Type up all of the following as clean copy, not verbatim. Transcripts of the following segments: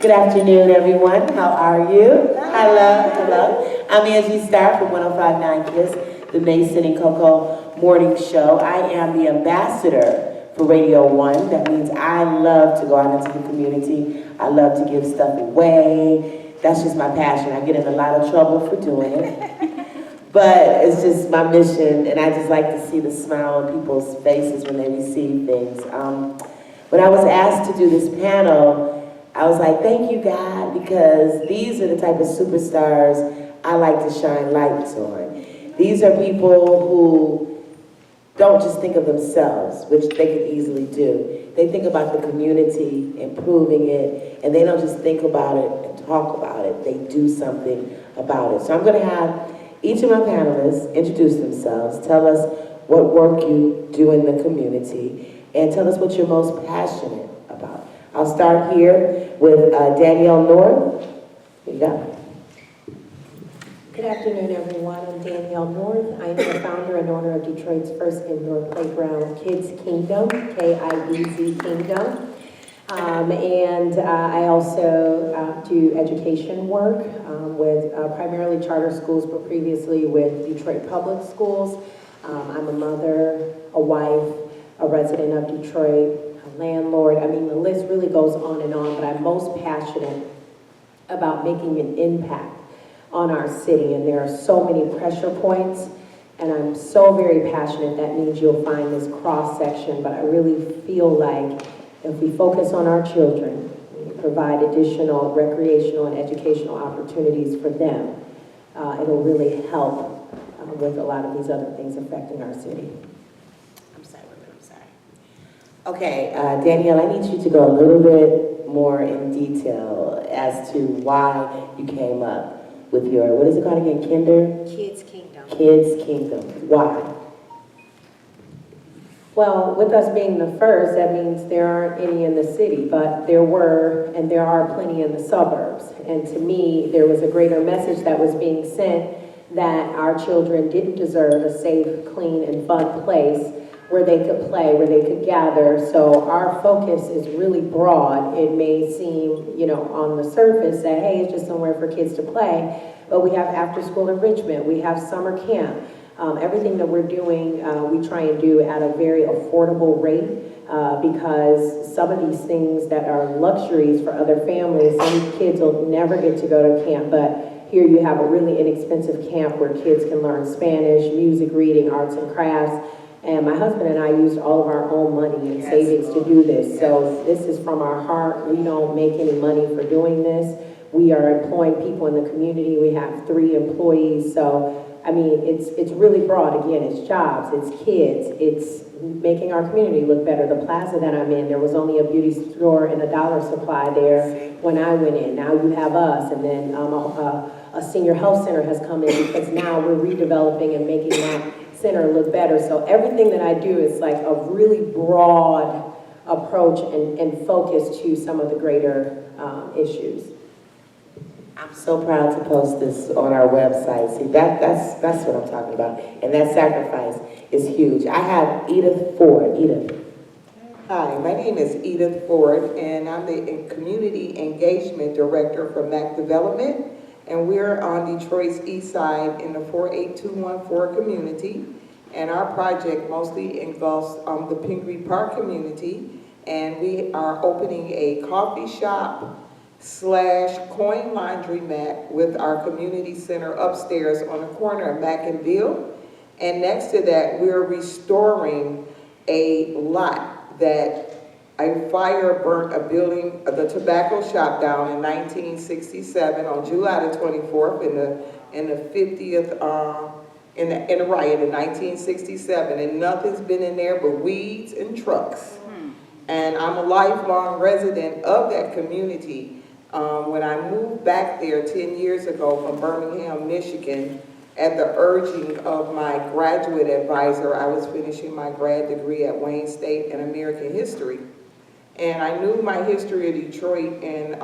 Good afternoon, everyone. How are you? Hello, hello. I'm Angie Starr from 105.9 KISS, the Mason and Coco Morning Show. I am the ambassador for Radio 1. That means I love to go out into the community. I love to give stuff away. That's just my passion. I get in a lot of trouble for doing it. But it's just my mission, and I just like to see the smile on people's faces when they receive things. When I was asked to do this panel, I was like, thank you, God, because these are the type of superstars I like to shine lights on. These are people who don't just think of themselves, which they could easily do. They think about the community, improving it, and they don't just think about it and talk about it. They do something about it. So I'm going to have each of my panelists introduce themselves, tell us what work you do in the community, and tell us what you're most passionate about. I'll start here with Danielle North. Here you go. Good afternoon, everyone. I'm Danielle North. I am the founder and owner of Detroit's first indoor playground, Kids Kingdom, K-I-D-Z Kingdom. I also do education work with primarily charter schools, but previously with Detroit Public Schools. I'm a mother, a wife, a resident of Detroit, a landlord. I mean, the list really goes on, but I'm most passionate about making an impact on our city, and there are so many pressure points, and I'm so very passionate. That means you'll find this cross-section, but I really feel like if we focus on our children, we provide additional recreational and educational opportunities for them, it'll really help with a lot of these other things affecting our city. I'm sorry. Okay, Danielle, I need you to go a little bit more in detail as to why you came up with your, what is it called again, Kids Kingdom. Kids Kingdom. Why? Well, with us being the first, that means there aren't any in the city, but there were, and there are plenty in the suburbs. And to me, there was a greater message that was being sent that our children didn't deserve a safe, clean, and fun place where they could play, where they could gather. So our focus is really broad. It may seem, on the surface that, hey, it's just somewhere for kids to play, but we have after-school enrichment, we have summer camp. Everything that we're doing, we try and do at a very affordable rate because some of these things that are luxuries for other families, some kids will never get to go to camp, but here you have a really inexpensive camp where kids can learn Spanish, music, reading, arts and crafts. And my husband and I used all of our own money and savings to do this. So this is from our heart. We don't make any money for doing this. We are employing people in the community. We have 3 employees. So, I mean, it's really broad. Again, it's jobs, it's kids, it's making our community look better. The plaza that I'm in, there was only a beauty store and a Dollar Supply there when I went in. Now you have us. And then a senior health center has come in because now we're redeveloping and making that center look better. So everything that I do is like a really broad approach and focus to some of the greater issues. I'm so proud to post this on our website. See, that's what I'm talking about. And that sacrifice is huge. I have Edith Ford. Edith. Hi, my name is Edith Ford, and I'm the Community Engagement Director for MAC Development. And we're on Detroit's east side in the 48214 community. And our project mostly engulfs the Pingree Park community. And we are opening a coffee shop / coin laundromat with our community center upstairs on the corner of Mac and Bill. And next to that, we're restoring a lot that a fire burnt a building, the tobacco shop down in 1967 on July the 24th in the 50th, in the riot in 1967, and nothing's been in there but weeds and trucks. And I'm a lifelong resident of that community. When I moved back there 10 years ago from Birmingham, Michigan, at the urging of my graduate advisor, I was finishing my grad degree at Wayne State in American History. And I knew my history of Detroit and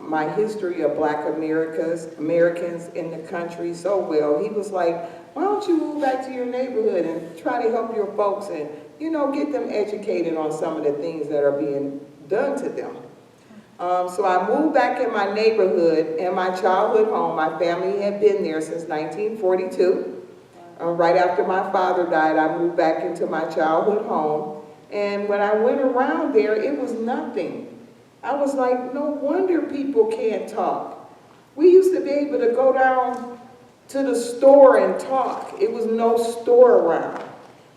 my history of Black Americans in the country so well. He was like, why don't you move back to your neighborhood and try to help your folks and, get them educated on some of the things that are being done to them. So I moved back in my neighborhood, in my childhood home. My family had been there since 1942. Right after my father died, I moved back into my childhood home. And when I went around there, it was nothing. I was like, no wonder people can't talk. We used to be able to go down to the store and talk. It was no store around.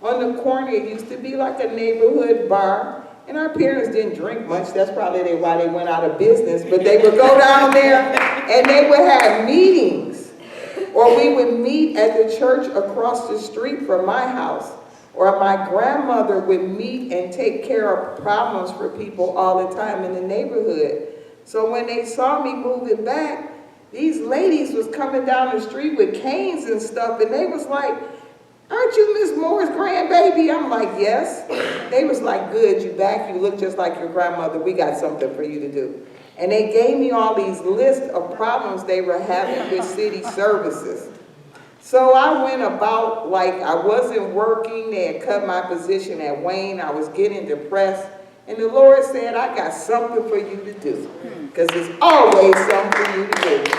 On the corner, it used to be like a neighborhood bar. And our parents didn't drink much. That's probably why they went out of business. But they would go down there and they would have meetings. Or we would meet at the church across the street from my house. Or my grandmother would meet and take care of problems for people all the time in the neighborhood. So when they saw me moving back, these ladies was coming down the street with canes and stuff, and they was like, aren't you Miss Moore's grandbaby? I'm like, yes. They was like, good, you back, you look just like your grandmother, we got something for you to do. And they gave me all these lists of problems they were having with city services. So I went about like I wasn't working. They had cut my position at Wayne. I was getting depressed. And the Lord said, I got something for you to do. Because there's always something for you to do.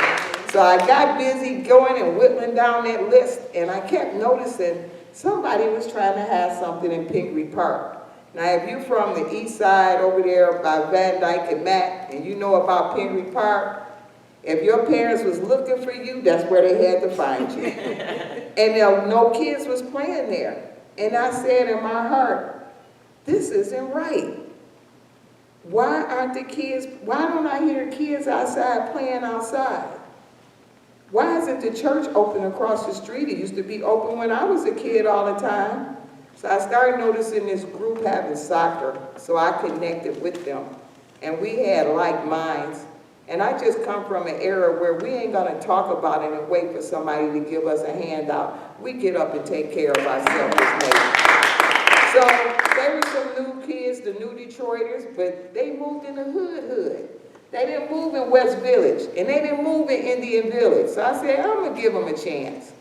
So I got busy going and whittling down that list. And I kept noticing somebody was trying to have something in Pingree Park. Now, if you're from the east side over there by Van Dyke and Matt, and you know about Pingree Park, if your parents was looking for you, that's where they had to find you. And no kids was playing there. And I said in my heart, this isn't right. Why aren't the kids, why don't I hear kids outside playing outside? Why isn't the church open across the street? It used to be open when I was a kid all the time. So I started noticing this group having soccer, so I connected with them. And we had like minds. And I just come from an era where we ain't gonna talk about it and wait for somebody to give us a handout. We get up and take care of ourselves as neighbors. So there were some new kids, the new Detroiters, but they moved in the hood. They didn't move in West Village, and they didn't move in Indian Village. So I said, I'm gonna give them a chance.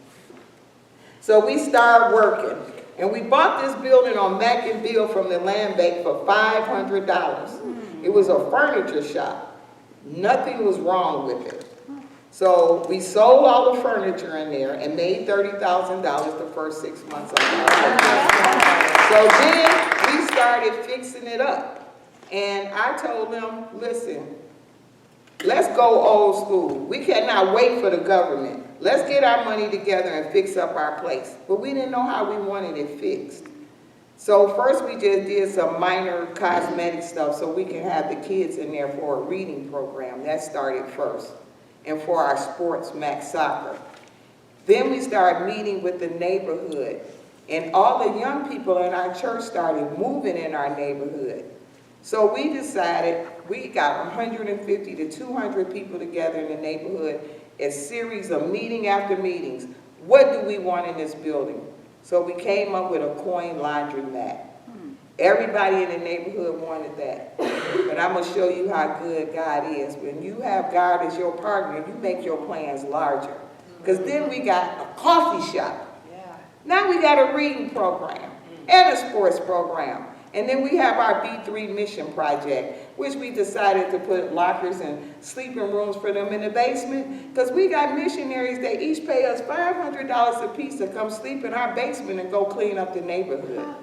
So we started working, and we bought this building on Mackinville from the land bank for $500. It was a furniture shop. Nothing was wrong with it. So we sold all the furniture in there and made $30,000 the first 6 months of our life. So then we started fixing it up. And I told them, listen, let's go old school. We cannot wait for the government. Let's get our money together and fix up our place. But we didn't know how we wanted it fixed. So first we just did some minor cosmetic stuff so we can have the kids in there for a reading program. That started first. And for our sports, Max Soccer. Then we started meeting with the neighborhood. And all the young people in our church started moving in our neighborhood. So we decided, we got 150 to 200 people together in the neighborhood, a series of meeting after meetings. What do we want in this building? So we came up with a coin laundromat. Everybody in the neighborhood wanted that. But I'm going to show you how good God is. When you have God as your partner, you make your plans larger. Because then we got a coffee shop. Now we got a reading program and a sports program. And then we have our B3 mission project, which we decided to put lockers and sleeping rooms for them in the basement. Because we got missionaries that each pay us $500 a piece to come sleep in our basement and go clean up the neighborhood.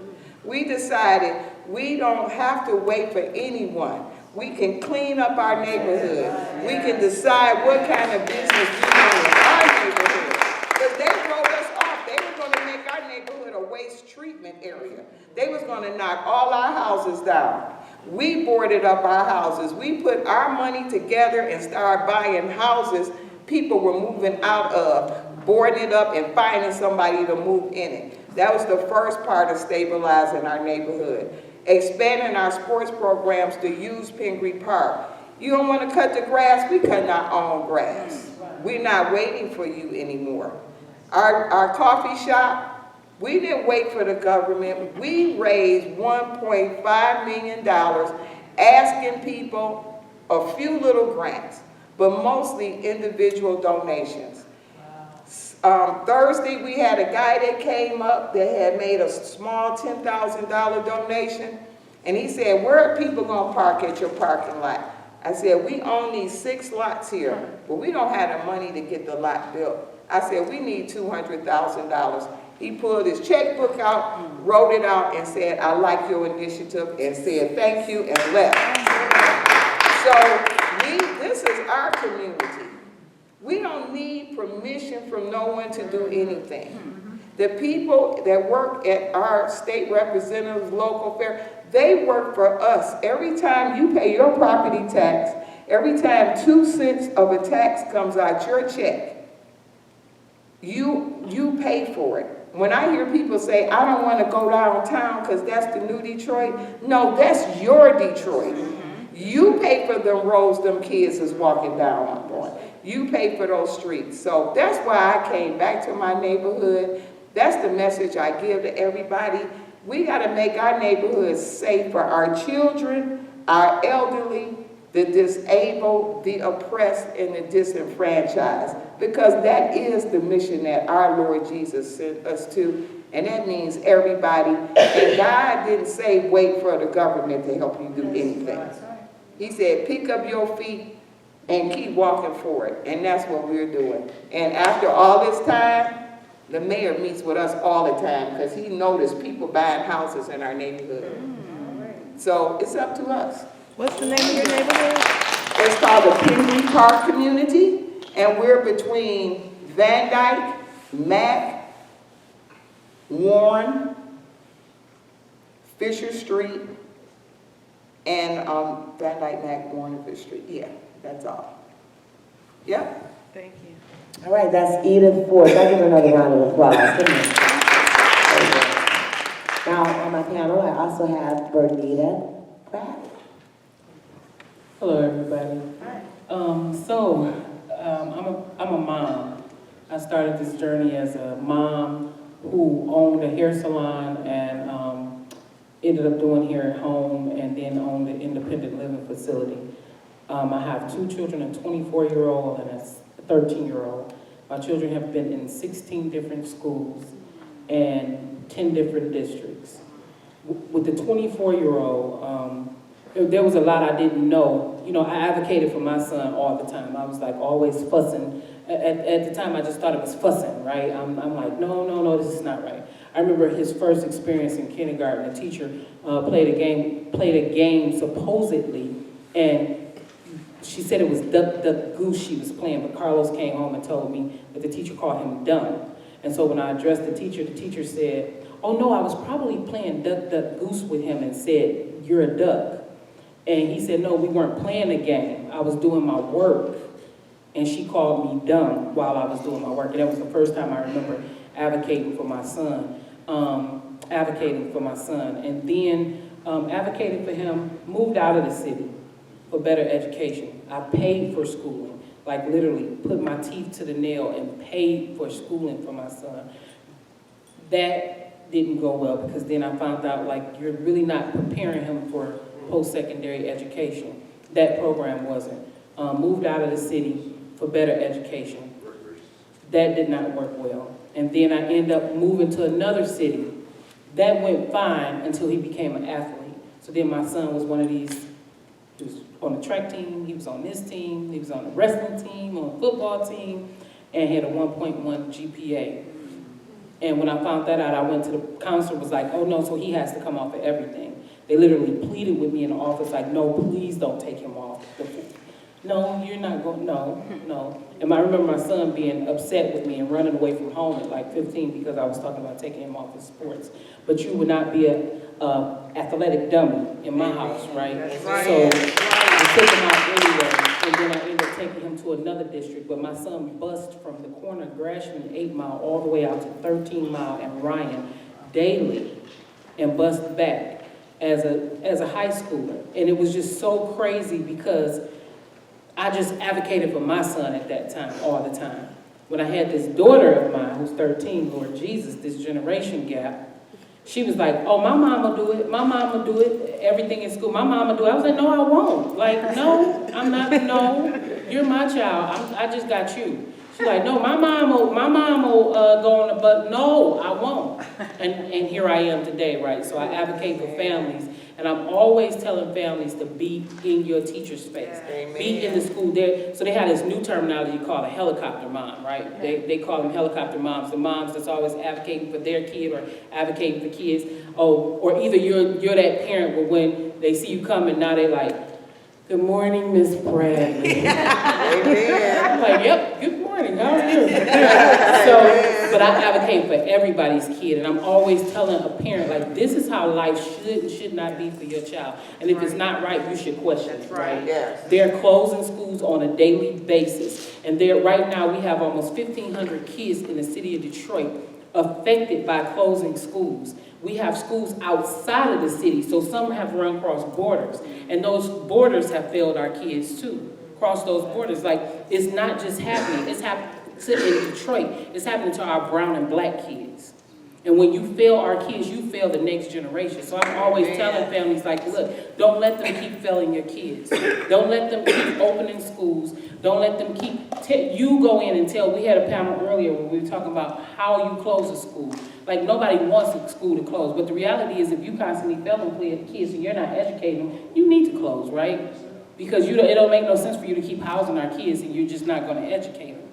We decided we don't have to wait for anyone. We can clean up our neighborhood. We can decide what kind of business we want in our neighborhood. Because they wrote us off. They were going to make our neighborhood a waste treatment area. They was going to knock all our houses down. We boarded up our houses. We put our money together and started buying houses people were moving out of, boarding it up and finding somebody to move in it. That was the first part of stabilizing our neighborhood. Expanding our sports programs to use Pingree Park. You don't want to cut the grass? We cut our own grass. We're not waiting for you anymore. Our coffee shop, we didn't wait for the government. We raised $1.5 million asking people a few little grants, but mostly individual donations. Thursday, we had a guy that came up that had made a small $10,000 donation, and he said, where are people going to park at your parking lot? I said, we own these 6 lots here, but we don't have the money to get the lot built. I said, we need $200,000. He pulled his checkbook out, wrote it out, and said, I like your initiative, and said thank you, and left. So this is our community. We don't need permission from no one to do anything. The people that work at our state representatives, local fair, they work for us. Every time you pay your property tax, every time 2 cents of a tax comes out your check, you pay for it. When I hear people say, I don't want to go downtown because that's the new Detroit, no, that's your Detroit. You pay for them roads them kids is walking down on. You pay for those streets. So that's why I came back to my neighborhood. That's the message I give to everybody. We got to make our neighborhoods safe for our children, our elderly, the disabled, the oppressed, and the disenfranchised. Because that is the mission that our Lord Jesus sent us to. And that means everybody. And God didn't say wait for the government to help you do anything. He said pick up your feet and keep walking forward. And that's what we're doing. And after all this time, the mayor meets with us all the time because he noticed people buying houses in our neighborhood. So it's up to us. What's the name of your neighborhood? It's called the Pingree Park Community, and we're between Van Dyke, Mack, Warren, Fisher Street, and Van Dyke, Mack, Warren, and Fisher Street. Yeah, that's all. Yep. Thank you. All right, that's Edith Ford. I give her another round of applause. Come on. Now, on my panel, I also have Bernita Pratt. Hello, everybody. Hi. I'm a mom. I started this journey as a mom who owned a hair salon and ended up doing hair at home and then owned an independent living facility. I have 2 children, a 24-year-old and a 13-year-old. My children have been in 16 different schools and 10 different districts. With the 24-year-old, there was a lot I didn't know. You know, I advocated for my son all the time. I was like always fussing. At the time, I just thought it was fussing, right? I'm like, no, this is not right. I remember his first experience in kindergarten. A teacher played a game supposedly, and she said it was Duck, Duck, Goose she was playing, but Carlos came home and told me that the teacher called him dumb. And so when I addressed the teacher said, oh no, I was probably playing Duck, Duck, Goose with him and said, you're a duck. And he said, no, we weren't playing a game. I was doing my work. And she called me dumb while I was doing my work. And that was the first time I remember advocating for my son. And then advocating for him, moved out of the city for better education. I paid for schooling, like literally put my teeth to the nail and paid for schooling for my son. That didn't go well because then I found out like you're really not preparing him for post-secondary education. That program wasn't. Moved out of the city for better education. That did not work well. And then I ended up moving to another city. That went fine until he became an athlete. So then my son was one of these, he was on the track team, he was on this team, he was on the wrestling team, on the football team, and had a 1.1 GPA. And when I found that out, I went to the counselor, was like, oh no, so he has to come off of everything. They literally pleaded with me in the office, like, no, please don't take him off. No, you're not going, no. And I remember my son being upset with me and running away from home at like 15 because I was talking about taking him off of sports. But you would not be an athletic dummy in my house, right? That's right. So I took him out anyway, and then I ended up taking him to another district. But my son bussed from the corner of Gresham and 8 Mile all the way out to 13 Mile and Ryan daily and bussed back as a high schooler. And it was just so crazy because I just advocated for my son at that time, all the time. When I had this daughter of mine, who's 13, Lord Jesus, this generation gap, she was like, oh, my mom will do it. My mom will do it. Everything in school, my mom will do it. I was like, no, I won't. Like, no, I'm not, no, you're my child. I just got you. She's like, no, my mom will go on the bus. No, I won't. And here I am today, right? So I advocate for families And I'm always telling families to be in your teacher's space. Be in the school there. So they have this new terminology called a helicopter mom, right? They call them helicopter moms. The moms that's always advocating for their kid or advocating for kids. Oh, or either you're that parent where when they see you coming, now they like, good morning, Miss Bradley. I'm like, yep, good morning, how are you? So, but I advocate for everybody's kid, and I'm always telling a parent, like, this is how life should and should not be for your child. And if it's not right, you should question it, right? Yes. They're closing schools on a daily basis. And right now, we have almost 1,500 kids in the city of Detroit affected by closing schools. We have schools outside of the city, so some have run cross borders. And those borders have failed our kids too. Cross those borders, like, it's not just happening. It's happening in Detroit. It's happening to our brown and black kids. And when you fail our kids, you fail the next generation. So I'm always telling families, like, look, don't let them keep failing your kids. Don't let them keep opening schools. Don't let them keep, you go in and tell, we had a panel earlier where we were talking about how you close a school. Like, nobody wants a school to close, but the reality is if you constantly failing kids and you're not educating them, you need to close, right? Because it don't make no sense for you to keep housing our kids and you're just not going to educate them.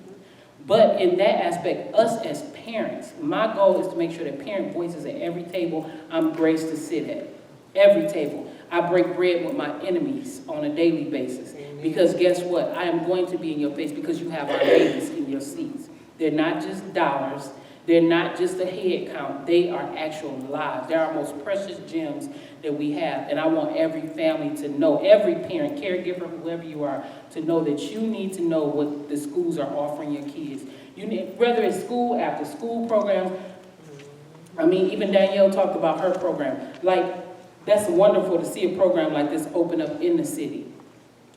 But in that aspect, us as parents, my goal is to make sure that parent voices at every table I'm graced to sit at. Every table. I break bread with my enemies on a daily basis. Because guess what? I am going to be in your face because you have our babies in your seats. They're not just dollars. They're not just a head count. They are actual lives. They're our most precious gems that we have. And I want every family to know, every parent, caregiver, whoever you are, to know that you need to know what the schools are offering your kids. You need, whether it's school, after school programs. I mean, even Danielle talked about her program. Like, that's wonderful to see a program like this open up in the city.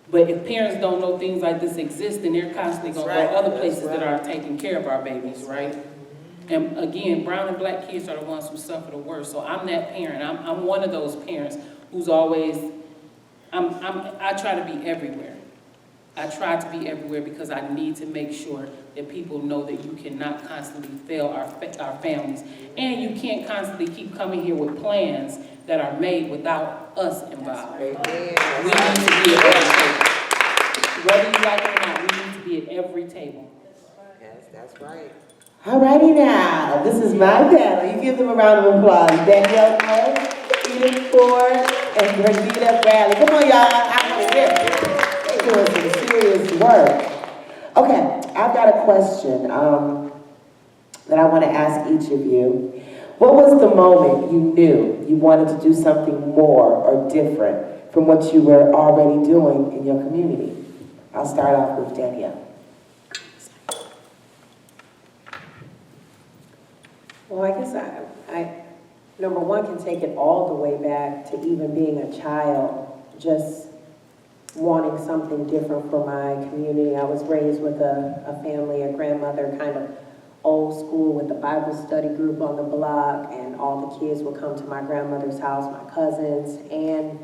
But if parents don't know things like this exist, then they're constantly going to go other places that are taking care of our babies, right? And again, brown and black kids are the ones who suffer the worst. So I'm that parent. I'm one of those parents who's always, I try to be everywhere. I try to be everywhere because I need to make sure that people know that you cannot constantly fail our families. And you can't constantly keep coming here with plans that are made without us involved. We need to be at every table. Whether you like it or not, we need to be at every table. Yes, that's right. Alrighty now, this is my panel. You give them a round of applause. Danielle Moore, Edith Ford, and Gregita Bradley. Come on, y'all. I want to hear. They're doing some serious work. Okay, I've got a question that I want to ask each of you. What was the moment you knew you wanted to do something more or different from what you were already doing in your community? I'll start off with Danielle. Well, I guess I number one, can take it all the way back to even being a child, just wanting something different for my community. I was raised with a family, a grandmother, kind of old school with the Bible study group on the block, and all the kids would come to my grandmother's house, my cousins and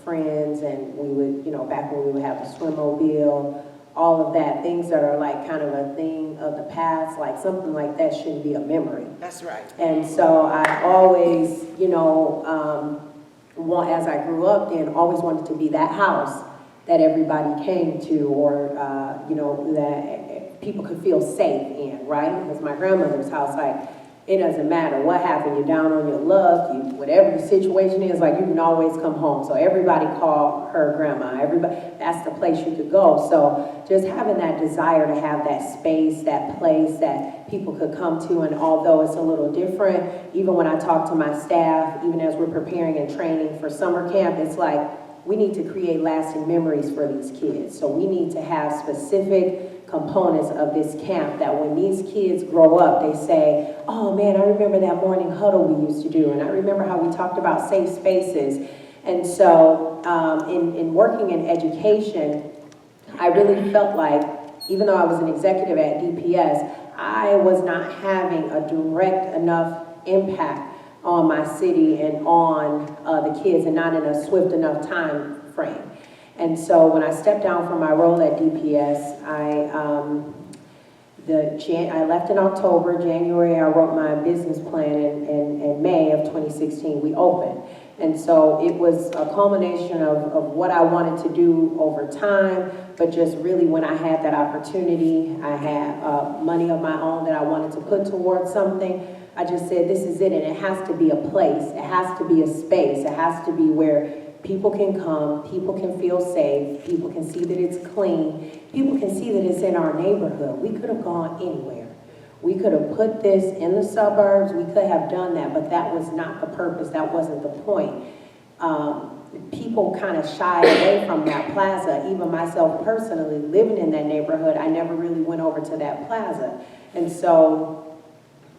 friends, and we would, back when we would have the swim-mobile, all of that, things that are like kind of a thing of the past, like something like that shouldn't be a memory. That's right. And so I always, as I grew up then, always wanted to be that house that everybody came to, or, that people could feel safe in, right? Because my grandmother's house, like, it doesn't matter what happened, you're down on your luck, whatever the situation is, like, you can always come home. So everybody called her grandma, that's the place you could go. So just having that desire to have that space, that place that people could come to, and although it's a little different, even when I talk to my staff, even as we're preparing and training for summer camp, it's like, we need to create lasting memories for these kids. So we need to have specific components of this camp that when these kids grow up, they say, oh man, I remember that morning huddle we used to do, and I remember how we talked about safe spaces. And so in working in education, I really felt like, even though I was an executive at DPS, I was not having a direct enough impact on my city and on the kids, and not in a swift enough time frame. And so when I stepped down from my role at DPS, I left in October. January, I wrote my business plan, and in May of 2016, we opened. And so it was a culmination of what I wanted to do over time, but just really when I had that opportunity, I had money of my own that I wanted to put towards something. I just said, this is it, and it has to be a place. It has to be a space. It has to be where people can come, people can feel safe, people can see that it's clean, people can see that it's in our neighborhood. We could have gone anywhere. We could have put this in the suburbs, we could have done that, but that was not the purpose, that wasn't the point. People kind of shied away from that plaza. Even myself personally, living in that neighborhood, I never really went over to that plaza. And so,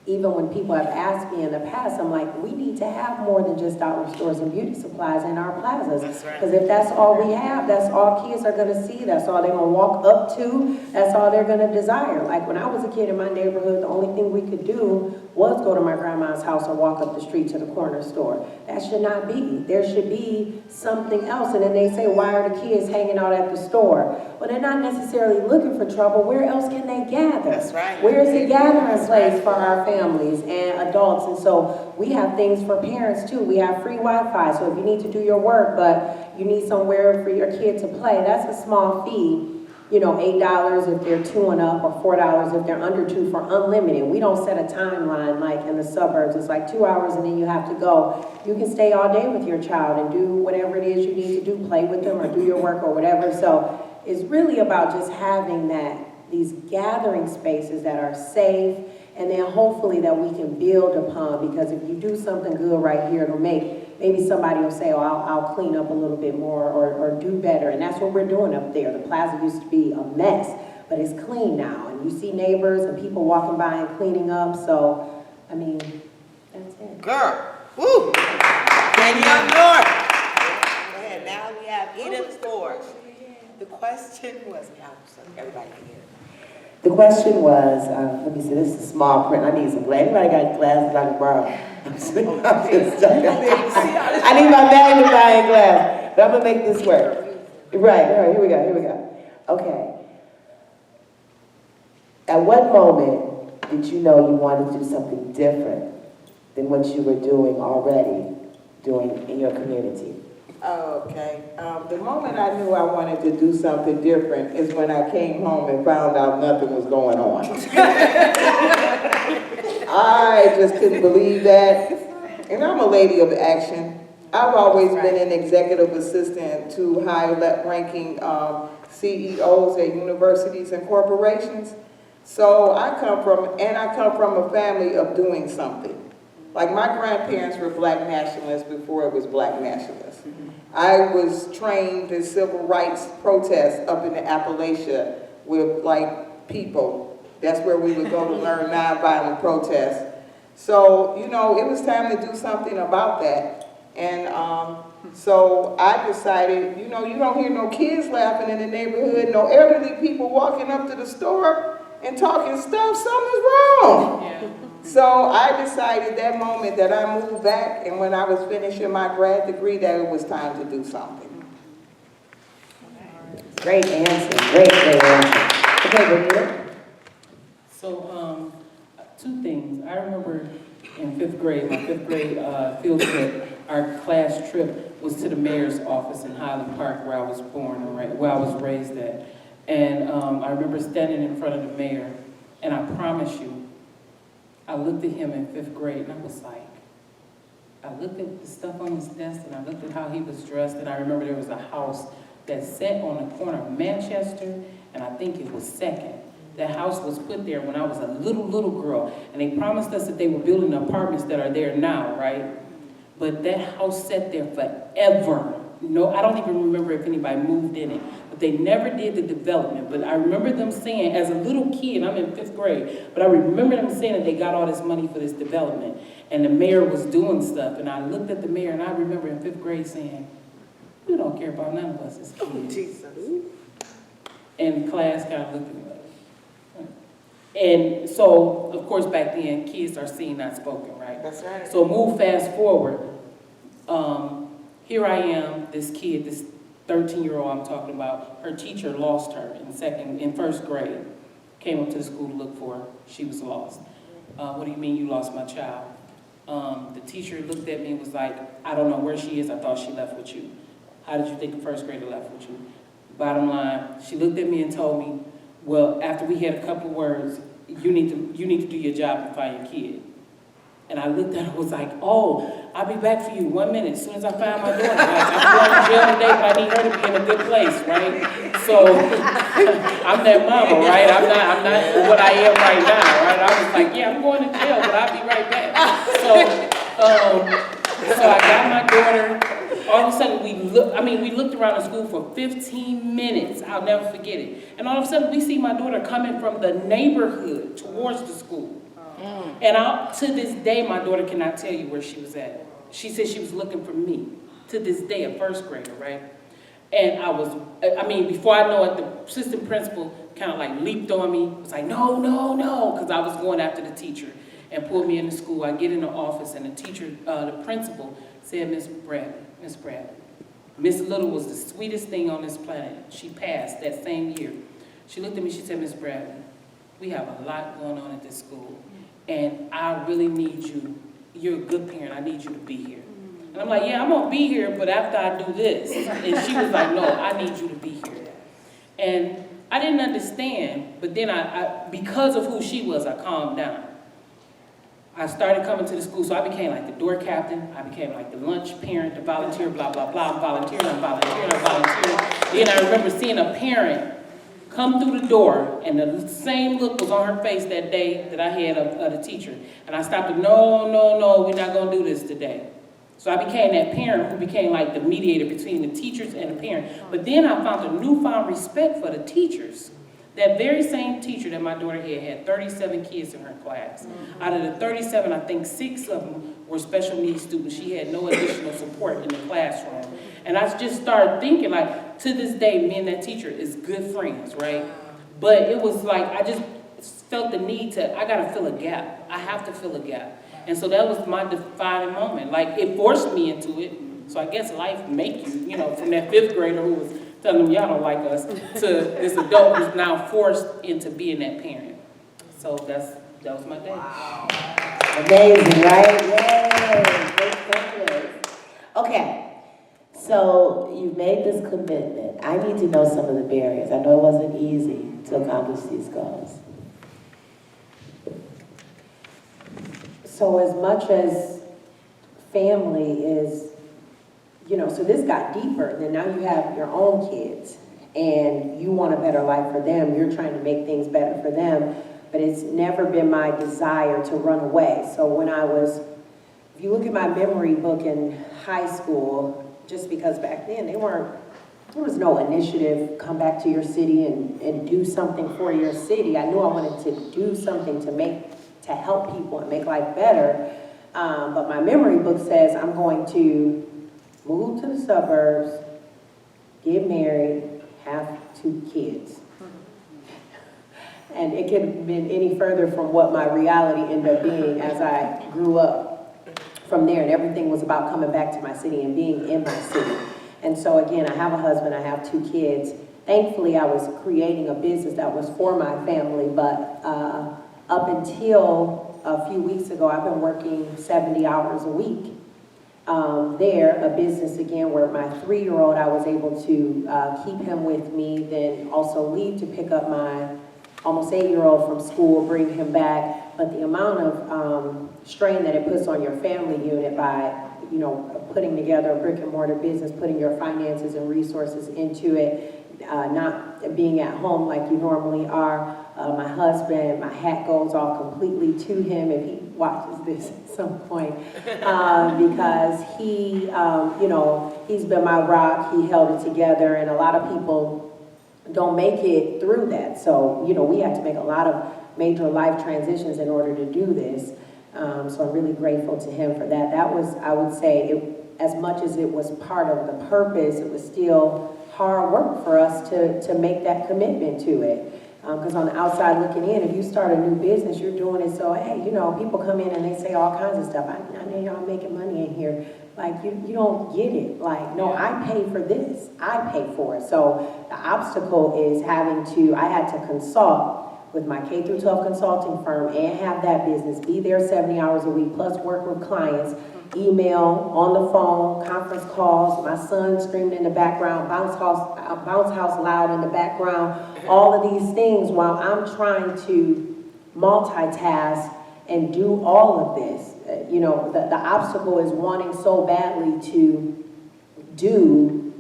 even when people have asked me in the past, I'm like, we need to have more than just dollar stores and beauty supplies in our plazas. Because if that's all we have, that's all kids are gonna see, that's all they're gonna walk up to, that's all they're gonna desire. Like when I was a kid in my neighborhood, the only thing we could do was go to my grandma's house or walk up the street to the corner store. That should not be. There should be something else. And then they say, why are the kids hanging out at the store? Well, they're not necessarily looking for trouble. Where else can they gather? That's right. Where's the gathering place for our families and adults? And so we have things for parents too. We have free Wi-Fi. So if you need to do your work, but you need somewhere for your kid to play, that's a small fee. You know, $8 if they're 2 and up, or $4 if they're under 2 for unlimited. We don't set a timeline like in the suburbs. It's like 2 hours and then you have to go. You can stay all day with your child and do whatever it is you need to do, play with them or do your work or whatever. So it's really about just having these gathering spaces that are safe, and then hopefully that we can build upon, because if you do something good right here, it'll make, maybe somebody will say, oh, I'll clean up a little bit more or do better. And that's what we're doing up there. The plaza used to be a mess, but it's clean now. And you see neighbors and people walking by and cleaning up. So, I mean, that's it. Girl, woo! Danielle North. Go ahead, now we have Edith Ford. The question was, so everybody can hear. The question was, let me see, this is small print. I need some glasses. Anybody got glasses I can borrow? I'm just joking. I need my magnifying glass, but I'm gonna make this work. Right, here we go. Okay. At what moment did you know you wanted to do something different than what you were doing in your community? Okay. The moment I knew I wanted to do something different is when I came home and found out nothing was going on. I just couldn't believe that. And I'm a lady of action. I've always been an executive assistant to high-ranking CEOs at universities and corporations. So I come from a family of doing something. Like my grandparents were black nationalists before it was black nationalists. I was trained in civil rights protests up in the Appalachia with like people. That's where we would go to learn nonviolent protests. So, you know, it was time to do something about that. And so I decided, you know, you don't hear no kids laughing in the neighborhood, no elderly people walking up to the store and talking stuff, something's wrong. Yeah. So I decided that moment that I moved back, and when I was finishing my grad degree, that it was time to do something. Great answer, great answer. Okay, Benita? So, two things. I remember in fifth grade, my fifth grade field trip, our class trip was to the mayor's office in Highland Park, where I was born, where I was raised at. And I remember standing in front of the mayor, and I promise you, I looked at him in fifth grade, and I was like, I looked at the stuff on his desk, and I looked at how he was dressed, and I remember there was a house that sat on the corner of Manchester, and I think it was 2nd. That house was put there when I was a little girl, and they promised us that they were building the apartments that are there now, right? But that house sat there forever. No, I don't even remember if anybody moved in it, but they never did the development. But I remember them saying, as a little kid, I'm in 5th grade, but I remember them saying that they got all this money for this development, and the mayor was doing stuff, and I looked at the mayor, and I remember in 5th grade saying, we don't care about none of us as kids. Oh, Jesus. And the class kind of looked at me like, and so, of course, back then, kids are seen, not spoken, right? That's right. So move fast forward. Here I am, this kid, this 13-year-old I'm talking about, her teacher lost her in 1st grade. Came up to the school to look for her. She was lost. What do you mean you lost my child? The teacher looked at me and was like, I don't know where she is. I thought she left with you. How did you think a first grader left with you? Bottom line, she looked at me and told me, well, after we had a couple of words, you need to do your job and find your kid. And I looked at her and was like, oh, I'll be back for you 1 minute as soon as I find my daughter. Like, I'm going to jail today, but I need her to be in a good place, right? So I'm that mama, right? I'm not what I am right now, right? I was like, yeah, I'm going to jail, but I'll be right back. So I got my daughter. All of a sudden, we looked around the school for 15 minutes. I'll never forget it. And all of a sudden, we see my daughter coming from the neighborhood towards the school. And to this day, my daughter cannot tell you where she was at. She said she was looking for me. To this day, a first grader, right? And before I know it, the assistant principal kind of like leaped on me. Was like, no, because I was going after the teacher and pulled me into school. I get in the office and the principal said, Miss Bradley, Miss Little was the sweetest thing on this planet. She passed that same year. She looked at me, she said, Miss Bradley, we have a lot going on at this school. And I really need you. You're a good parent. I need you to be here. And I'm like, yeah, I'm going to be here, but after I do this. And she was like, no, I need you to be here. And I didn't understand, but then I because of who she was, I calmed down. I started coming to the school, so I became like the door captain. I became like the lunch parent, the volunteer, blah, blah, blah. I'm volunteering. Then I remember seeing a parent come through the door, and the same look was on her face that day that I had of the teacher. And I stopped her, no, we're not going to do this today. So I became that parent who became like the mediator between the teachers and the parent. But then I found a newfound respect for the teachers. That very same teacher that my daughter had 37 kids in her class. Out of the 37, I think 6 of them were special needs students. She had no additional support in the classroom. And I just started thinking, like, to this day, me and that teacher is good friends, right? But it was like, I just felt the need I gotta fill a gap. I have to fill a gap. And so that was my defining moment. Like, it forced me into it. So I guess life make you, from that 5th grader who was telling them y'all don't like us, to this adult who's now forced into being that parent. So that was my day. Wow. Amazing, right? Yay! Great focus. Okay, so you've made this commitment. I need to know some of the barriers. I know it wasn't easy to accomplish these goals. So as much as family is, so this got deeper. Then now you have your own kids and you want a better life for them. You're trying to make things better for them, but it's never been my desire to run away. So if you look at my memory book in high school, just because back then there was no initiative, come back to your city and do something for your city. I knew I wanted to do something to help people and make life better. But my memory book says I'm going to move to the suburbs, get married, have 2 kids. And it could have been any further from what my reality ended up being as I grew up from there. And everything was about coming back to my city and being in my city. And so again, I have a husband, I have 2 kids. Thankfully, I was creating a business that was for my family, but up until a few weeks ago, I've been working 70 hours a week. A business again where my 3-year-old, I was able to keep him with me, then also leave to pick up my almost 8-year-old from school, bring him back. But the amount of strain that it puts on your family unit by, putting together a brick and mortar business, putting your finances and resources into it, not being at home like you normally are. My husband, my hat goes off completely to him if he watches this at some point, because he, he's been my rock. He held it together, and a lot of people don't make it through that. So, we have to make a lot of major life transitions in order to do this. So I'm really grateful to him for that. That was, I would say, as much as it was part of the purpose, it was still hard work for us to make that commitment to it. Because on the outside looking in, if you start a new business, you're doing it so, hey, people come in and they say all kinds of stuff. I know y'all making money in here. Like, you don't get it. Like, no, I pay for this. I pay for it. So the obstacle is I had to consult with my K through 12 consulting firm and have that business, be there 70 hours a week, plus work with clients, email, on the phone, conference calls, my son screaming in the background, bounce house loud in the background, all of these things while I'm trying to multitask and do all of this. The obstacle is wanting so badly to do,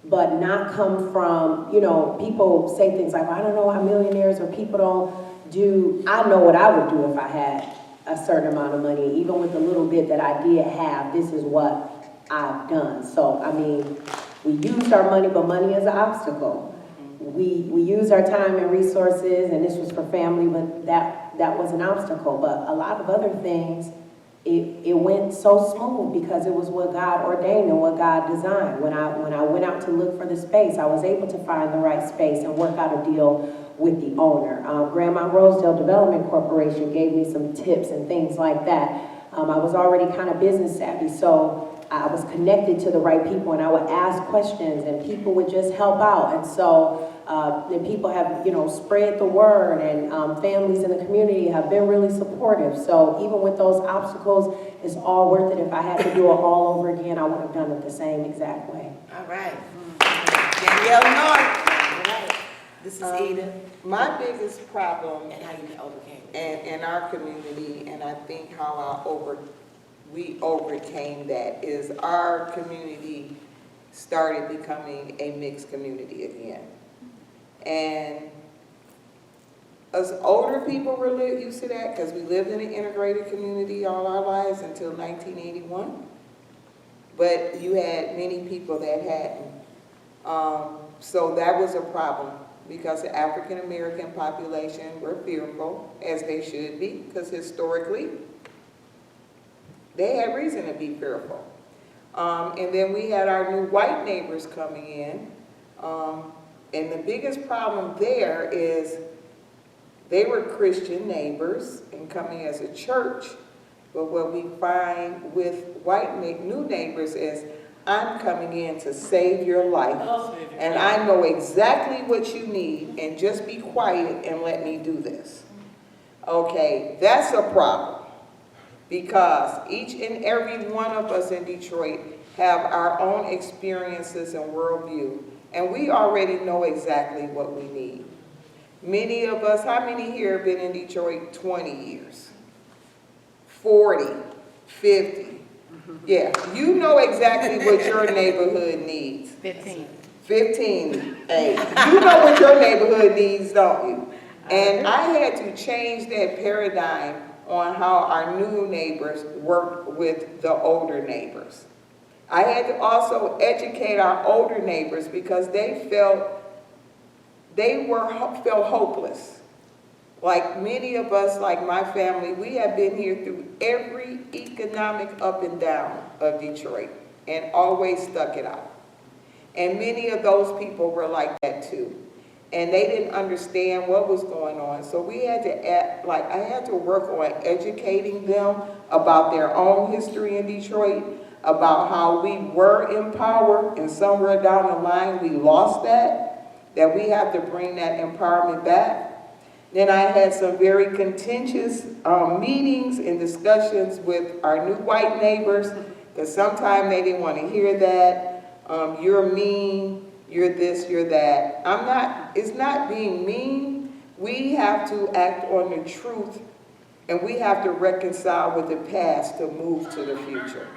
but not come from, people say things like, I don't know how millionaires or people don't do. I know what I would do if I had a certain amount of money. Even with the little bit that I did have, this is what I've done. So, we used our money, but money is an obstacle. We used our time and resources, and this was for family, but that was an obstacle. But a lot of other things, it went so smooth because it was what God ordained and what God designed. When I went out to look for the space, I was able to find the right space and work out a deal with the owner. Grandma Rosedale Development Corporation gave me some tips and things like that. I was already kind of business savvy, so I was connected to the right people, and I would ask questions, and people would just help out. And so, and people have, spread the word, and families in the community have been really supportive. So even with those obstacles, it's all worth it. If I had to do it all over again, I would have done it the same exact way. All right. Danielle North. All right. This is Edith. My biggest problem And how you overcame it. in our community, and I think how we overcame that, is our community started becoming a mixed community again. And us older people were used to that because we lived in an integrated community all our lives until 1981. But you had many people that hadn't. So that was a problem because the African American population were fearful, as they should be, because historically, they had reason to be fearful. And then we had our new white neighbors coming in. And the biggest problem there is they were Christian neighbors and coming as a church. But what we find with new neighbors is, I'm coming in to save your life. And I know exactly what you need, and just be quiet and let me do this. Okay, that's a problem. Because each and every one of us in Detroit have our own experiences and worldview. And we already know exactly what we need. Many of us, how many here have been in Detroit 20 years? 40, 50. Yeah, you know exactly what your neighborhood needs. 15. 15, hey, you know what your neighborhood needs, don't you? And I had to change that paradigm on how our new neighbors work with the older neighbors. I had to also educate our older neighbors because they felt hopeless. Like many of us, like my family, we have been here through every economic up and down of Detroit and always stuck it out. And many of those people were like that too. And they didn't understand what was going on. So we had to I had to work on educating them about their own history in Detroit, about how we were in power, and somewhere down the line we lost that we have to bring that empowerment back. Then I had some very contentious meetings and discussions with our new white neighbors, because sometimes they didn't want to hear that. You're mean, you're this, you're that. It's not being mean. We have to act on the truth, and we have to reconcile with the past to move to the future.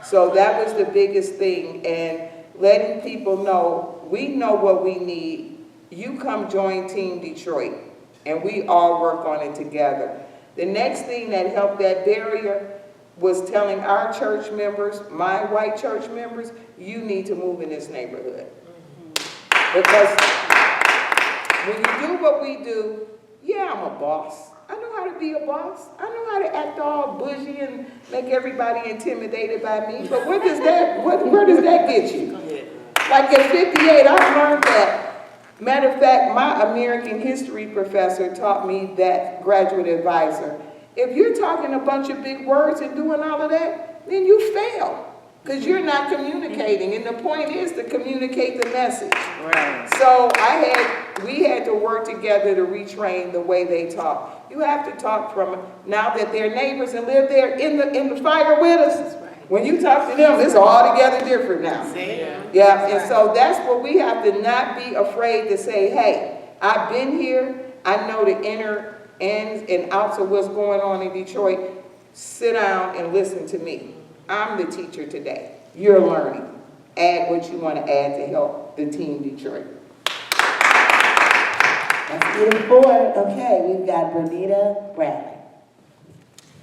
So that was the biggest thing, and letting people know, we know what we need. You come join Team Detroit, and we all work on it together. The next thing that helped that barrier was telling our church members, my white church members, you need to move in this neighborhood. Because when you do what we do, yeah, I'm a boss. I know how to be a boss. I know how to act all bougie and make everybody intimidated by me. But where does that get you? Like at 58, I learned that. Matter of fact, my American history professor taught me that, graduate advisor. If you're talking a bunch of big words and doing all of that, then you fail. Because you're not communicating. And the point is to communicate the message. Right. So we had to work together to retrain the way they talk. You have to talk from, now that they're neighbors and live there in the fire with us. When you talk to them, it's altogether different now. Yeah, and so that's what we have to not be afraid to say, hey, I've been here. I know the inner ins and outs of what's going on in Detroit. Sit down and listen to me. I'm the teacher today. You're learning. Add what you want to add to help the team Detroit. That's Edith Ford. Okay, we've got Bernita Bradley.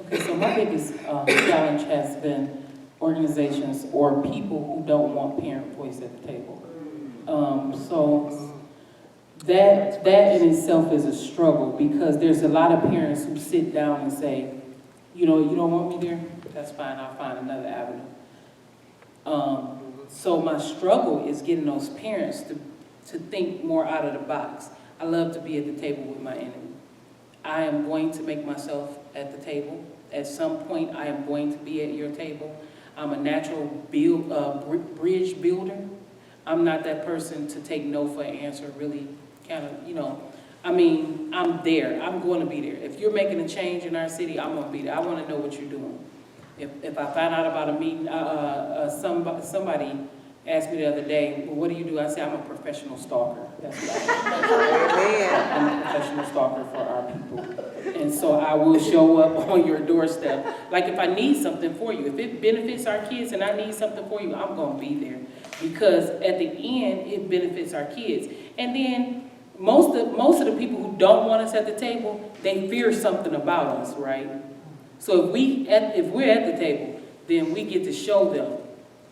Okay, so my biggest challenge has been organizations or people who don't want parent voice at the table. So that in itself is a struggle, because there's a lot of parents who sit down and say, you know, you don't want me there? That's fine, I'll find another avenue. So my struggle is getting those parents to think more out of the box. I love to be at the table with my enemy. I am going to make myself at the table. At some point, I am going to be at your table. I'm a natural bridge builder. I'm not that person to take no for an answer, really kind of, you know. I mean, I'm there. I'm going to be there. If you're making a change in our city, I'm going to be there. I want to know what you're doing. If I find out about a meeting, somebody asked me the other day, well, what do you do? I say, I'm a professional stalker. That's what I am. I'm a professional stalker for our people. And so I will show up on your doorstep. Like if I need something for you, if it benefits our kids and I need something for you, I'm going to be there. Because at the end, it benefits our kids. And then most of the people who don't want us at the table, they fear something about us, right? So if we're at the table, then we get to show them,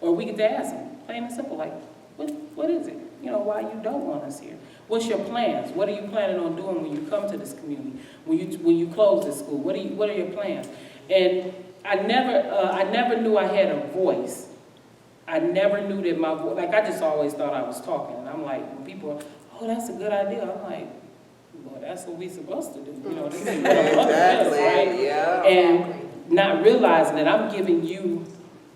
or we get to ask them, plain and simple, like, what is it? You know, why you don't want us here? What's your plans? What are you planning on doing when you come to this community? When you close this school? What are your plans? And I never knew I had a voice. I never knew that my voice, like I just always thought I was talking. And I'm like, when people are, oh, that's a good idea. I'm like, well, that's what we're supposed to do. You know, this is what a mother does, right? Yeah. And not realizing that I'm giving you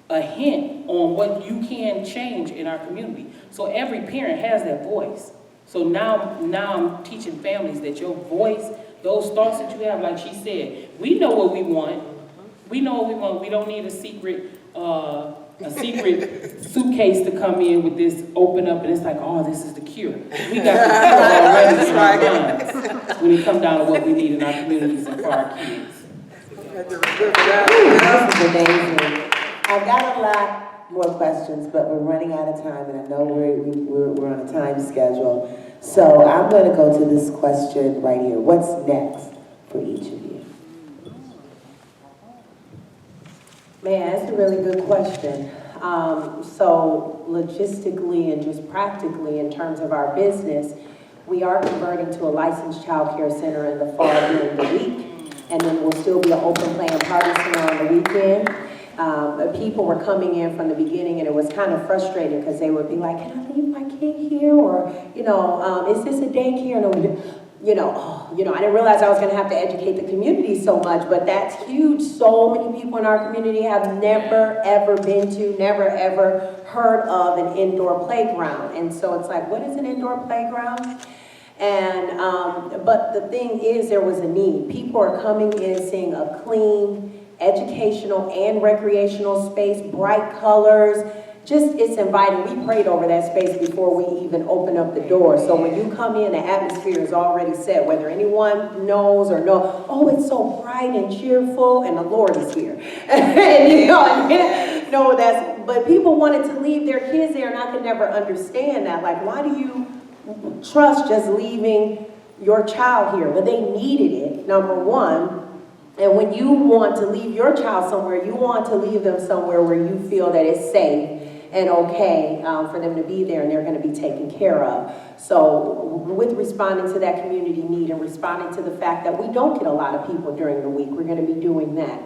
a hint on what you can change in our community. So every parent has that voice. So now I'm teaching families that your voice, those thoughts that you have, like she said, we know what we want. We know what we want. We don't need a secret suitcase to come in with this open up and it's like, oh, this is the cure. We got the cure already in our minds when it comes down to what we need in our communities and for our kids. This is amazing. I've got a lot more questions, but we're running out of time, and I know we're on a time schedule. So I'm going to go to this question right here. What's next for each of you? Man, that's a really good question. So logistically and just practically in terms of our business, we are converting to a licensed child care center in the fall during the week, and then we'll still be an open play and party center on the weekend. People were coming in from the beginning, and it was kind of frustrating because they would be like, can I leave my kid here? Or, is this a daycare? And I didn't realize I was going to have to educate the community so much, but that's huge. So many people in our community have never, ever been to, never, ever heard of an indoor playground. And so it's like, what is an indoor playground? And, but the thing is, there was a need. People are coming in seeing a clean, educational and recreational space, bright colors, just it's inviting. We prayed over that space before we even open up the door. So when you come in, the atmosphere is already set, whether anyone knows or no, oh, it's so bright and cheerful, and the Lord is here. But people wanted to leave their kids there, and I could never understand that. Like, why do you trust just leaving your child here? But they needed it, number one. And when you want to leave your child somewhere, you want to leave them somewhere where you feel that it's safe and okay for them to be there and they're going to be taken care of. So with responding to that community need and responding to the fact that we don't get a lot of people during the week, we're going to be doing that.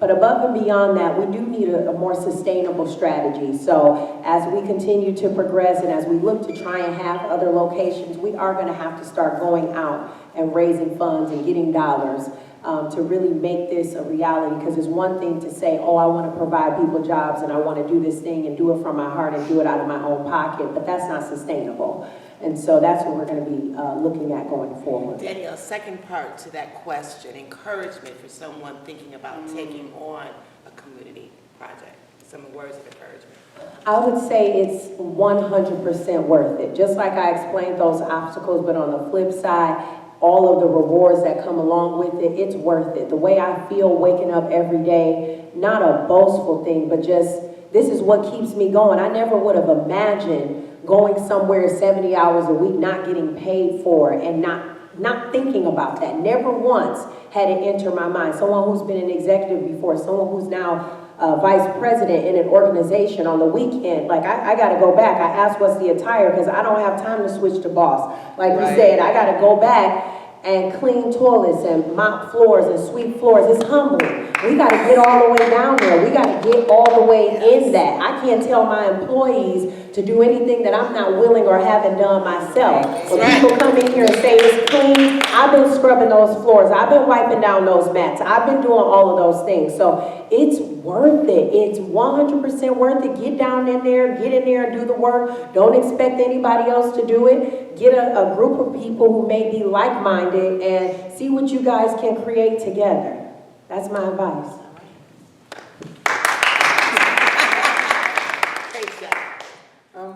But above and beyond that, we do need a more sustainable strategy. So as we continue to progress and as we look to try and have other locations, we are going to have to start going out and raising funds and getting dollars to really make this a reality, because it's one thing to say, oh, I want to provide people jobs and I want to do this thing and do it from my heart and do it out of my own pocket, but that's not sustainable. And so that's what we're going to be looking at going forward. Danielle, second part to that question, encouragement for someone thinking about taking on a community project. Some words of encouragement. I would say it's 100% worth it. Just like I explained those obstacles, but on the flip side, all of the rewards that come along with it, it's worth it. The way I feel waking up every day, not a boastful thing, but just, this is what keeps me going. I never would have imagined going somewhere 70 hours a week, not getting paid for, and not thinking about that. Never once had it enter my mind. Someone who's been an executive before, someone who's now vice president in an organization on the weekend, like I got to go back. I asked what's the attire because I don't have time to switch to boss. Like you said, I got to go back and clean toilets and mop floors and sweep floors. It's humbling. We got to get all the way down there. We got to get all the way in that. I can't tell my employees to do anything that I'm not willing or haven't done myself. When people come in here and say it's clean, I've been scrubbing those floors. I've been wiping down those mats. I've been doing all of those things. So it's worth it. It's 100% worth it. Get down in there, and do the work. Don't expect anybody else to do it. Get a group of people who may be like-minded and see what you guys can create together. That's my advice.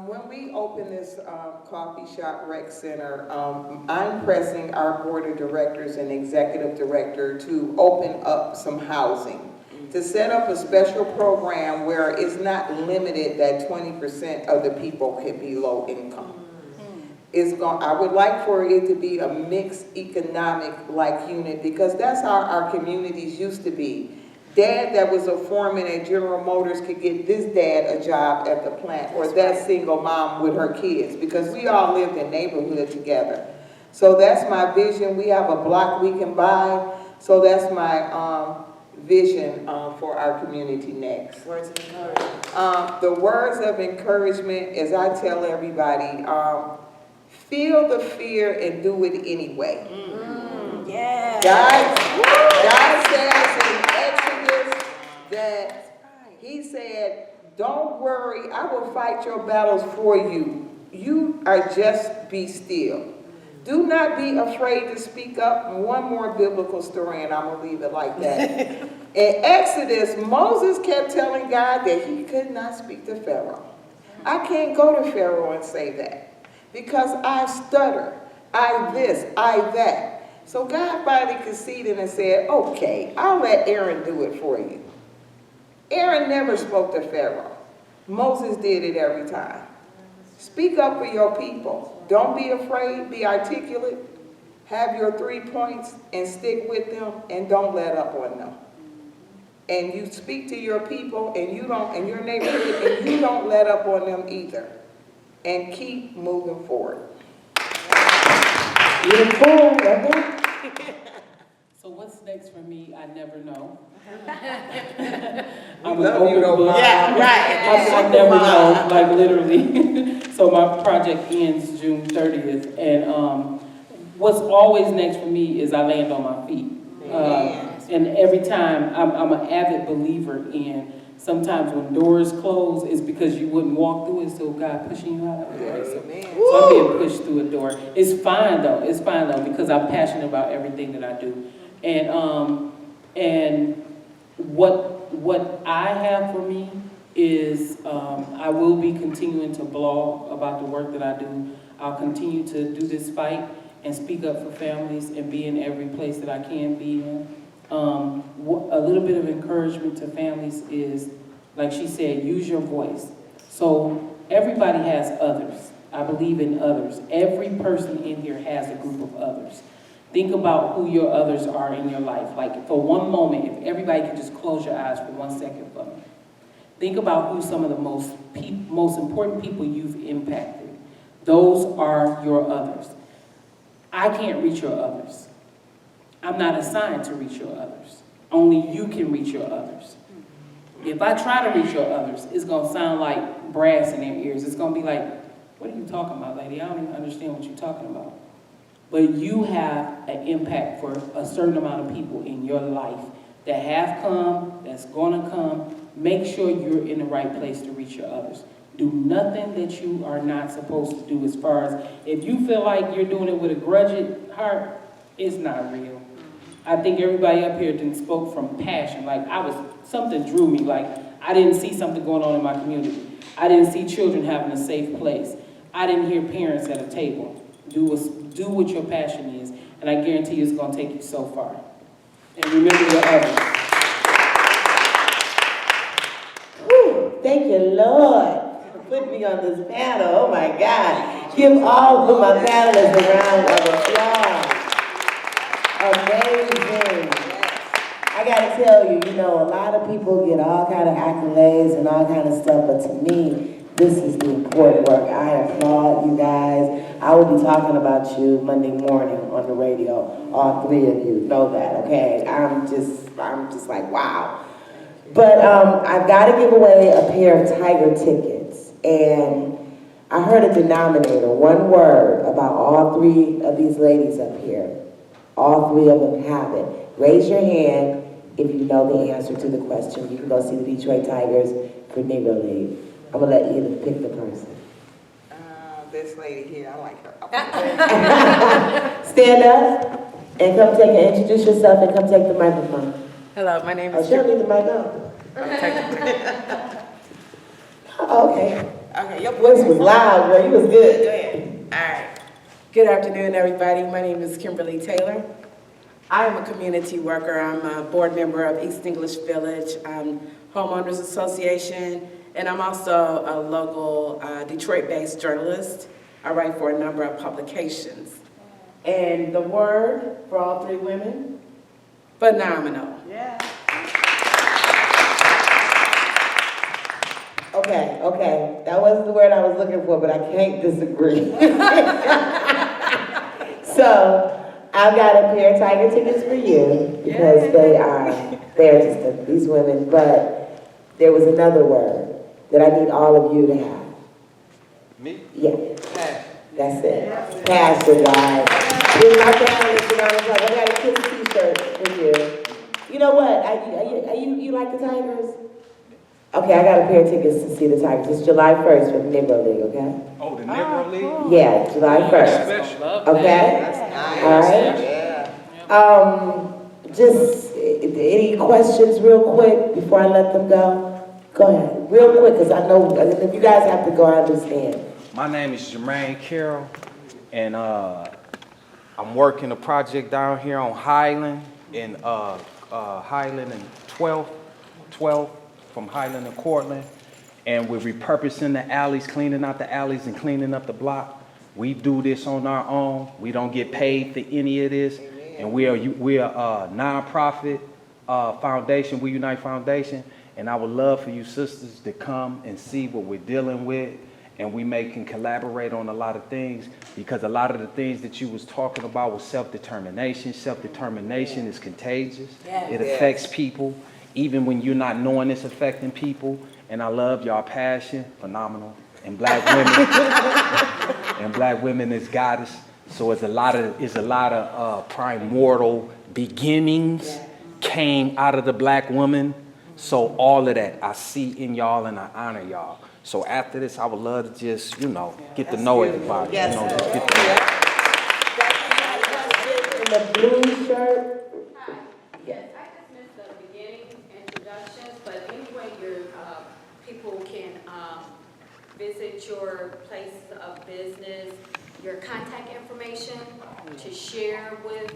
When we open this coffee shop rec center, I'm pressing our board of directors and executive director to open up some housing, to set up a special program where it's not limited that 20% of the people can be low income. I would like for it to be a mixed economic like unit, because that's how our communities used to be. Dad that was a foreman at General Motors could get this dad a job at the plant, or that single mom with her kids, because we all lived in neighborhood together. So that's my vision. We have a block we can buy. So that's my vision for our community next. Words of encouragement. The words of encouragement, as I tell everybody, feel the fear and do it anyway. Yeah. God says in Exodus that he said, don't worry, I will fight your battles for you. You are just be still. Do not be afraid to speak up. And one more biblical story, and I'm going to leave it like that. In Exodus, Moses kept telling God that he could not speak to Pharaoh. I can't go to Pharaoh and say that, because I stutter, I this, I that. So God finally conceded and said, okay, I'll let Aaron do it for you. Aaron never spoke to Pharaoh. Moses did it every time. Speak up for your people. Don't be afraid, be articulate, have your 3 points and stick with them, and don't let up on them. And you speak to your people and your neighborhood, and you don't let up on them either. And keep moving forward. So what's next for me, I never know. We love you, though, Mom. Yeah, right. I never know, like literally. So my project ends June 30th, and what's always next for me is I land on my feet. And every time, I'm an avid believer in, sometimes when doors close, it's because you wouldn't walk through it, so God pushing you out of the way. So I'm being pushed through a door. It's fine though, because I'm passionate about everything that I do. And what I have for me is I will be continuing to blog about the work that I do. I'll continue to do this fight and speak up for families and be in every place that I can be in. A little bit of encouragement to families is, like she said, use your voice. So everybody has others. I believe in others. Every person in here has a group of others. Think about who your others are in your life. Like for one moment, if everybody could just close your eyes for 1 second for me. Think about who some of the most important people you've impacted. Those are your others. I can't reach your others. I'm not assigned to reach your others. Only you can reach your others. If I try to reach your others, it's going to sound like brass in their ears. It's going to be like, what are you talking about, lady? I don't even understand what you're talking about. but you have an impact for a certain amount of people in your life that have come, that's gonna come. Make sure you're in the right place to reach your others. Do nothing that you are not supposed to do as far as, if you feel like you're doing it with a grudged heart, it's not real. I think everybody up here didn't spoke from passion. Like something drew me, like I didn't see something going on in my community. I didn't see children having a safe place. I didn't hear parents at a table. Do what your passion is, and I guarantee you it's gonna take you so far. And remember your others. Whew, thank you, Lord, for putting me on this panel. Oh my God. Give all of my panelists a round of applause. Amazing. I gotta tell you, a lot of people get all kind of accolades and all kind of stuff, but to me, this is the important work. I applaud you guys. I will be talking about you Monday morning on the radio. All three of you know that, okay? I'm just like, wow. But I've got to give away a pair of Tiger tickets. And I heard a denominator, one word about all three of these ladies up here. All three of them have it. Raise your hand if you know the answer to the question. You can go see the Detroit Tigers for Negro League. I'm going to let Edith pick the person. This lady here, I like her. Stand up and come introduce yourself and come take the microphone. Hello, my name Oh, is she don't need the mic on. Oh, okay. Okay, Your voice was loud, girl. You was good. Go ahead. All right. Good afternoon, everybody. My name is Kimberly Taylor. I am a community worker. I'm a board member of East English Village Homeowners Association, and I'm also a local Detroit-based journalist. I write for a number of publications. And the word for all three women? Phenomenal. Yeah. Okay. That wasn't the word I was looking for, but I can't disagree. So, I've got a pair of Tiger tickets for you because they're just these women, but there was another word that I need all of you to have. Me? Yeah. That's it. Passion, guys. Here's my panelists, I got a kids t-shirt for you. You know what? You like the Tigers? Okay, I got a pair of tickets to see the Tigers. It's July 1st for the Negro League, okay? Oh, the Negro League? Yeah, July 1st. Okay? All right? Yeah. Just any questions real quick before I let them go? Go ahead, real quick, because I know if you guys have to go, I understand. My name is Jermaine Carroll, and I'm working a project down here on Highland and 12 from Highland and Cortland, and we're repurposing the alleys, cleaning out the alleys and cleaning up the block. We do this on our own. We don't get paid for any of this, and we are a nonprofit foundation, We Unite Foundation, and I would love for you sisters to come and see what we're dealing with, and we can collaborate on a lot of things, because a lot of the things that you was talking about was self-determination. Self-determination is contagious. It affects people, even when you're not knowing it's affecting people. And I love y'all passion, phenomenal. And black women, and black women is goddess. So it's a lot of primordial beginnings came out of the black woman. So all of that I see in y'all, and I honor y'all. So after this, I would love to just, get to know everybody. Yes, Just get to know. In the blue shirt. Hi. Yes, I just missed the beginning introductions, but anyway, people can visit your place of business, your contact information to share with,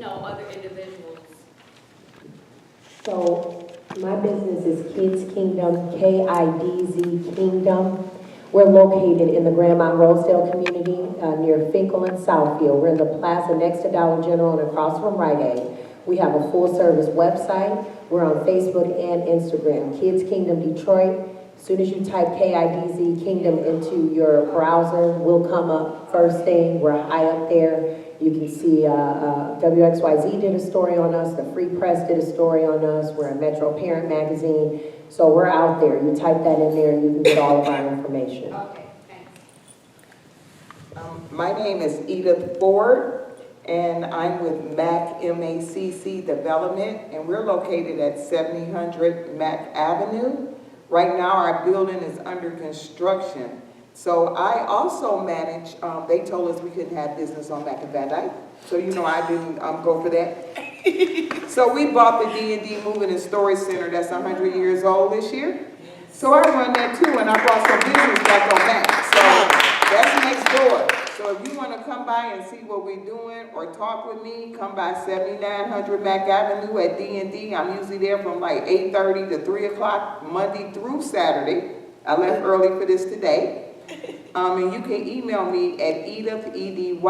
other individuals. So my business is Kids Kingdom, K-I-D-Z Kingdom. We're located in the Grandmont Rosedale community near Finkel and Southfield. We're in the plaza next to Dollar General and across from Rite Aid. We have a full-service website. We're on Facebook and Instagram, Kids Kingdom Detroit. As soon as you type K-I-D-Z Kingdom into your browser, we'll come up first thing. We're high up there. You can see WXYZ did a story on us. The Free Press did a story on us. We're in Metro Parent Magazine. So we're out there. You type that in there and you can get all of our information. Okay, thanks. My name is Edith Ford, and I'm with MACC Development, and we're located at 7000 Mac Avenue. Right now, our building is under construction. So I also manage, they told us we couldn't have business on Mac and Van Dyke, so you know I didn't go for that. So we bought the D&D Moving and Storage Center that's 100 years old this year. So I run that too, and I brought some business back on Mac. So that's next door. So if you want to come by and see what we're doing or talk with me, come by 7900 Mac Avenue at D&D. I'm usually there from like 8:30 to 3 o'clock, Monday through Saturday. I left early for this today. And you can email me at Edith, EDYTHE,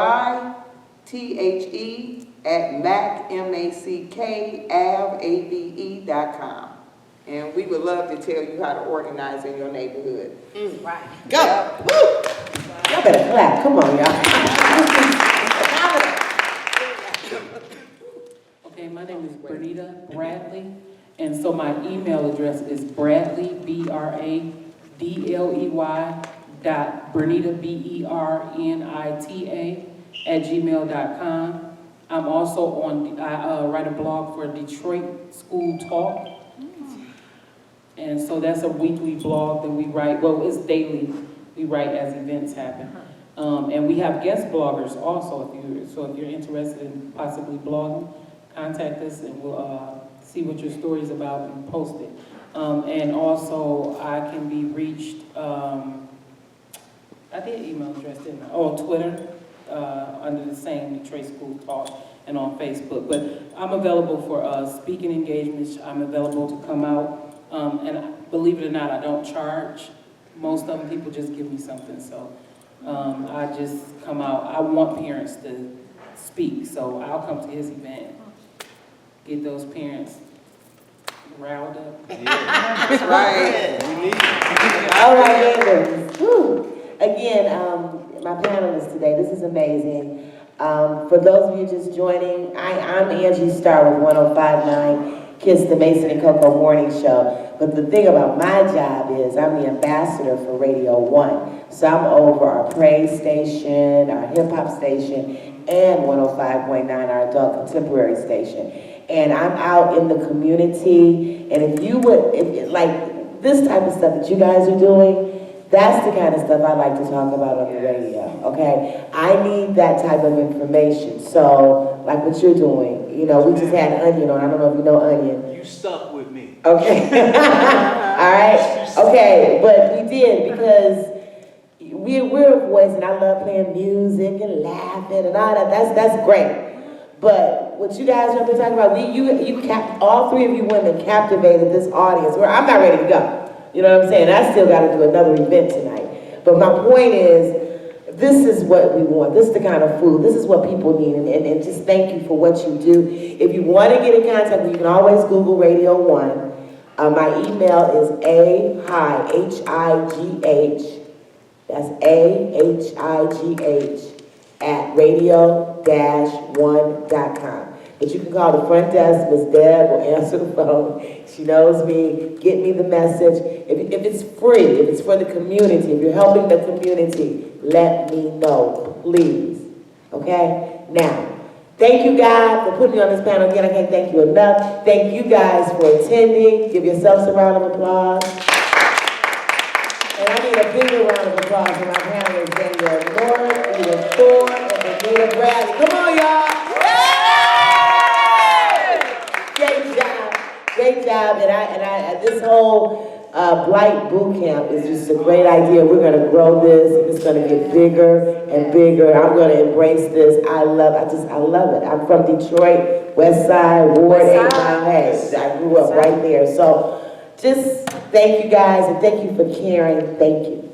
@MACKAVE.com. And we would love to tell you how to organize in your neighborhood. Right. Go. Y'all better clap, come on, y'all. Okay, my name is Bernita Bradley, and so my email address is Bradley, BRADLEY, Bernita, BERNITA, @gmail.com. I'm also on, I write a blog for Detroit School Talk. And so that's a weekly blog that we write, well, it's daily, we write as events happen. And we have guest bloggers also, if you're interested in possibly blogging, contact us and we'll see what your story's about and post it. And also I can be reached, I did email address, didn't I? Oh, Twitter, under the same Detroit School Talk, and on Facebook. But I'm available for speaking engagements. I'm available to come out. And believe it or not, I don't charge. Most of them, people just give me something. So I just come out. I want parents to speak, so I'll come to his event, get those parents riled up. Yeah. That's right. All right, neighbors. Woo. Again, my panelists today, this is amazing. For those of you just joining, I'm Angie Starr with 105.9 KISS, the Mason and Coco Morning Show. But the thing about my job is I'm the ambassador for Radio 1. So I'm over our praise station, our hip hop station, and 105.9, our adult contemporary station. And I'm out in the community. And if you would, like this type of stuff that you guys are doing, that's the kind of stuff I like to talk about on the radio, okay? I need that type of information. So, like what you're doing, you know, we just had Onion on. I don't know if you know Onion. You stuck with me. Okay. All right. Okay, but we did because we're a voice, and I love playing music and laughing and all that. That's great. But what you guys have been talking about, all three of you women captivated this audience. Where I'm not ready to go. You know what I'm saying? I still got to do another event tonight. But my point is, this is what we want. This is the kind of food. This is what people need. And just thank you for what you do. If you want to get in contact with me, you can always Google Radio 1. My email is H-I-G-H, that's A-H-I-G-H, @radio-1.com. But you can call the front desk. Miss Deb will answer the phone. She knows me. Get me the message. If it's free, if it's for the community, if you're helping the community, let me know, please. Okay? Now, thank you, God, for putting me on this panel again. I can't thank you enough. Thank you guys for attending. Give yourselves a round of applause. And I need a bigger round of applause for my panelists, Danielle North, Edith Ford, and Bernita Bradley. Come on, y'all. Great job, and this whole Blight boot camp is just a great idea. We're going to grow this, and it's going to get bigger and bigger. I'm going to embrace this. I love it. I'm from Detroit, West Side, Ward 8 Mile. Hey, I grew up right there. So just thank you guys, and thank you for caring. Thank you.